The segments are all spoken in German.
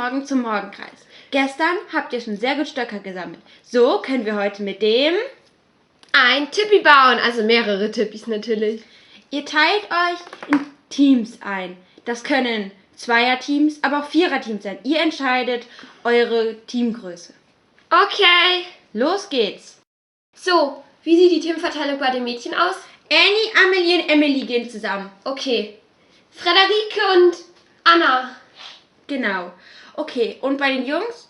Morgen zum Morgenkreis. Gestern habt ihr schon sehr gut Stöcker gesammelt. So können wir heute mit dem ein Tippi bauen, also mehrere Tippis natürlich. Ihr teilt euch in Teams ein. Das können Zweierteams, aber auch Viererteams sein. Ihr entscheidet eure Teamgröße. Okay. Los geht's. So, wie sieht die Teamverteilung bei den Mädchen aus? Annie, Amelie und Emily gehen zusammen. Okay. Frederike und Anna. Genau. Okay, und bei den Jungs,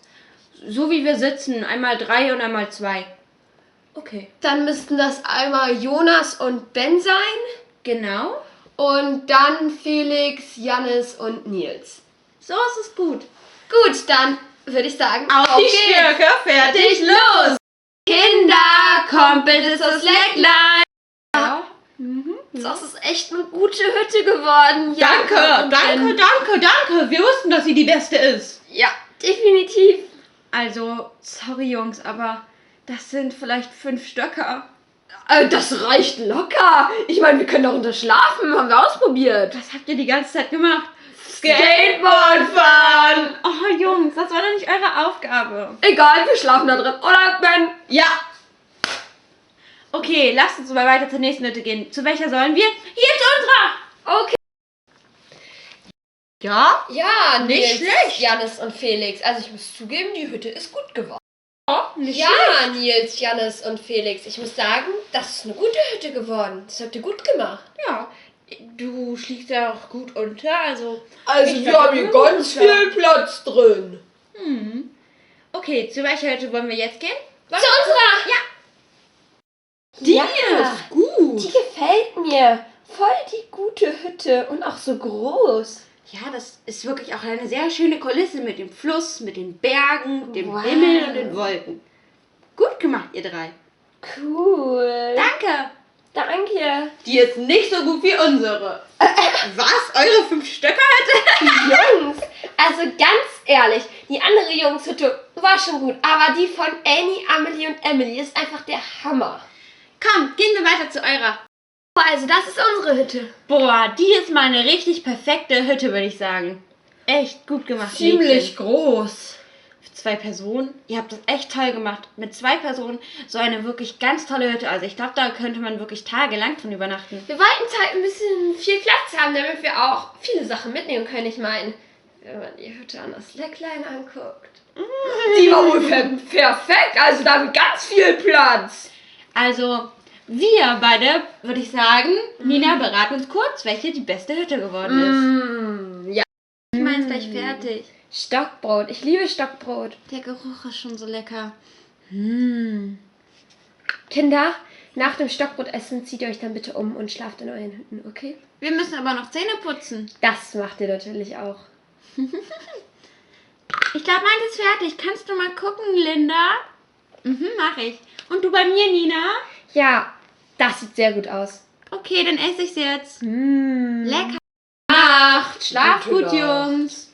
so wie wir sitzen, einmal 3 und einmal 2. Okay. Dann müssten das einmal Jonas und Ben sein. Genau. Und dann Felix, Jannis und Nils. So ist es gut. Gut, dann würde ich sagen, Auf die Stöcke, fertig, los! Kinder, kommt bitte zur Slackline. Ja. Das ist echt eine gute Hütte geworden. Danke. Wir wussten, dass sie die beste ist. Ja, definitiv. Also, sorry Jungs, aber das sind vielleicht 5 Stöcker. Das reicht locker. Ich meine, wir können doch unterschlafen. Haben wir ausprobiert. Was habt ihr die ganze Zeit gemacht? Skateboard fahren. Oh Jungs, das war doch nicht eure Aufgabe. Egal, wir schlafen da drin. Oder, Ben? Ja. Okay, lasst uns mal weiter zur nächsten Hütte gehen. Zu welcher sollen wir? Hier zu unserer. Okay. Ja? Ja, Nicht schlecht. Jannis und Felix. Also ich muss zugeben, die Hütte ist gut geworden. Nicht Ja, schlecht. Nils, Jannis und Felix. Ich muss sagen, das ist eine gute Hütte geworden. Das habt ihr gut gemacht. Ja, du schlägst ja auch gut unter, also... Also Ich wir glaub, haben hier wir ganz sind gut viel Platz drin. Okay, zu welcher Hütte wollen wir jetzt gehen? Zu unserer. Ja. Die Ja. ist gut. Die gefällt mir. Voll die gute Hütte und auch so groß. Ja, das ist wirklich auch eine sehr schöne Kulisse mit dem Fluss, mit den Bergen, dem Wow. Himmel und den Wolken. Gut gemacht, ihr 3. Cool. Danke. Danke. Die ist nicht so gut wie unsere. Was? Eure 5 Stöcker hatte? Jungs, also ganz ehrlich, die andere Jungshütte war schon gut, aber die von Annie, Amelie und Emily ist einfach der Hammer. Komm, gehen wir weiter zu eurer. Also das ist unsere Hütte. Boah, die ist mal eine richtig perfekte Hütte, würde ich sagen. Echt gut gemacht, Ziemlich Mädchen. groß. Für 2 Personen. Ihr habt das echt toll gemacht. Mit 2 Personen so eine wirklich ganz tolle Hütte. Also ich glaube, da könnte man wirklich tagelang drin übernachten. Wir wollten halt ein bisschen viel Platz haben, damit wir auch viele Sachen mitnehmen können. Ich meine, wenn man die Hütte an der Slackline anguckt. Die war wohl perfekt, also da haben wir ganz viel Platz. Also, wir beide, würde ich sagen, Nina, beraten uns kurz, welche die beste Hütte geworden ist. Ja. Ich meine, ist gleich fertig. Stockbrot, ich liebe Stockbrot. Der Geruch ist schon so lecker. Kinder, nach dem Stockbrotessen zieht ihr euch dann bitte um und schlaft in euren Hütten, okay? Wir müssen aber noch Zähne putzen. Das macht ihr natürlich auch. Ich glaube, meins ist fertig. Kannst du mal gucken, Linda? Mach ich. Und du bei mir, Nina? Ja, das sieht sehr gut aus. Okay, dann esse ich's jetzt. Lecker. Nacht. Schlaf Gute gut, Nacht. Jungs.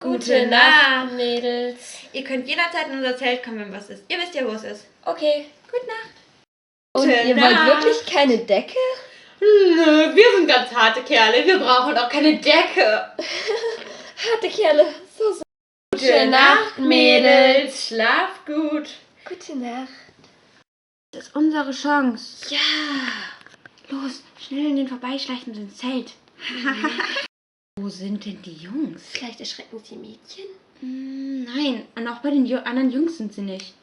Gute Nacht, Mädels. Ihr könnt jederzeit in unser Zelt kommen, wenn was ist. Ihr wisst ja, wo es ist. Okay. Gute Nacht. Und Gute ihr wollt Nacht. wirklich keine Decke? Nö, wir sind ganz harte Kerle. Wir brauchen auch keine Decke. Harte Kerle. So. Gute Nacht, Mädels. Schlaf gut. Gute Nacht. Das ist unsere Chance. Ja. Los, schnell in den Vorbeischleichen und ins Zelt. Wo sind denn die Jungs? Vielleicht erschrecken die Mädchen? Nein, und auch bei den anderen Jungs sind sie nicht.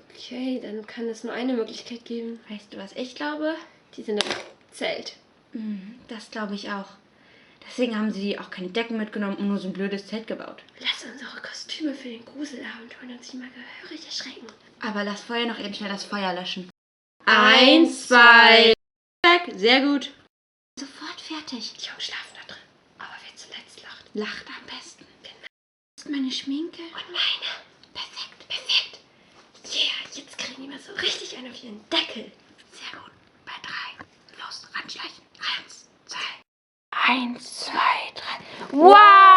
Okay, dann kann es nur eine Möglichkeit geben. Weißt du, was ich glaube? Die sind im Zelt. Das glaube ich auch. Deswegen haben sie auch keine Decken mitgenommen und nur so ein blödes Zelt gebaut. Lass unsere Kostüme für den Gruselabend holen und sie mal gehörig erschrecken. Aber lass vorher noch eben schnell das Feuer löschen. 1, 2. Weg. Sehr gut. Sofort fertig. Die Jungs schlafen da drin. Aber wer zuletzt lacht? Lacht am besten. Das ist meine Schminke. Und meine. Perfekt, perfekt. Yeah, jetzt kriegen die mal so richtig einen auf ihren Deckel. Sehr gut. Bei 3. Los, ranschleichen. 1, 2. 1, 2, 3. Wow!